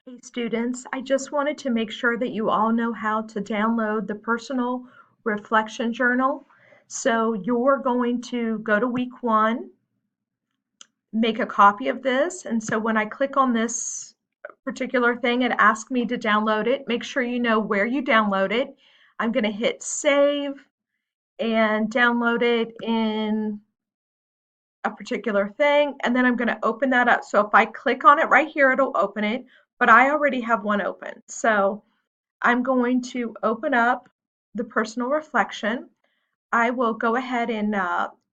Hey students, I just wanted to make sure that you all know how to download the personal reflection journal. So you're going to go to week 1, make a copy of this, and so when I click on this particular thing, it asks me to download it. Make sure you know where you download it. I'm going to hit save and download it in a particular thing, and then I'm going to open that up. So if I click on it right here, it'll open it, but I already have one open. So I'm going to open up the personal reflection. I will go ahead and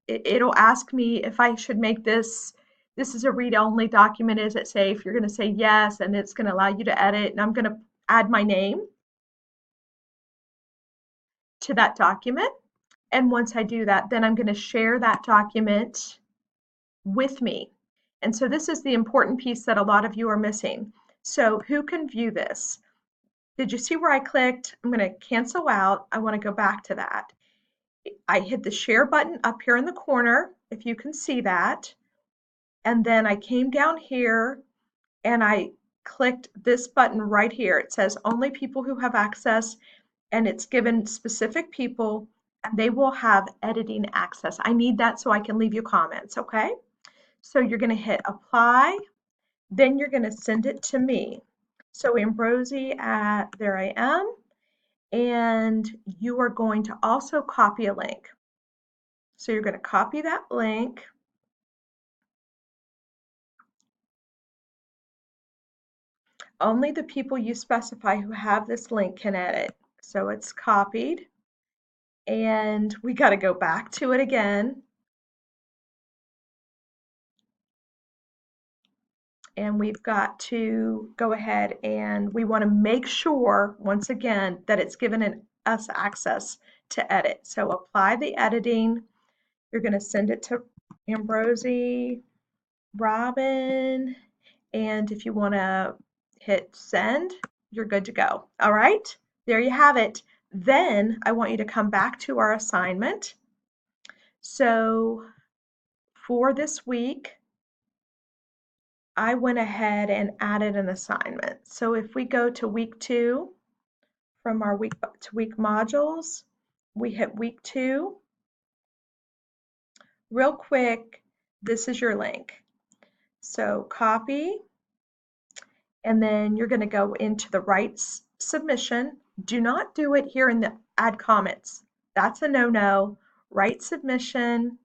it'll ask me if I should make this is a read-only document, is it safe? You're going to say yes, and it's going to allow you to edit, and I'm going to add my name to that document. And once I do that, then I'm going to share that document with me. And so this is the important piece that a lot of you are missing. So who can view this? Did you see where I clicked? I'm going to cancel out. I want to go back to that. I hit the share button up here in the corner, if you can see that. And then I came down here and I clicked this button right here. It says only people who have access, and it's given specific people, and they will have editing access. I need that so I can leave you comments, okay? So you're going to hit apply, then you're going to send it to me. So Ambrosi there I am, and you are going to also copy a link. So you're going to copy that link. Only the people you specify who have this link can edit. So it's copied, and we got to go back to it again. And we've got to go ahead and we want to make sure, once again, that it's given us access to edit. So apply the editing. You're going to send it to Ambrosi, Robin, and if you want to hit send, you're good to go. All right, there you have it. Then I want you to come back to our assignment. So for this week, I went ahead and added an assignment. So if we go to week 2 from our week to week modules, we hit week 2. Real quick, this is your link. So copy, and then you're going to go into the rights submission. Do not do it here in the add comments. That's a no-no. Write submission.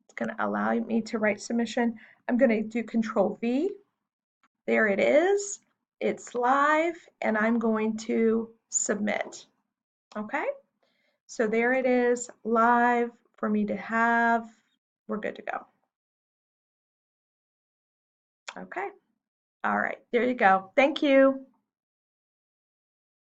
It's going to allow me to write submission. I'm going to do Control V. There it is. It's live, and I'm going to submit. Okay, so there it is, live for me to have. We're good to go. Okay, all right, there you go. Thank you.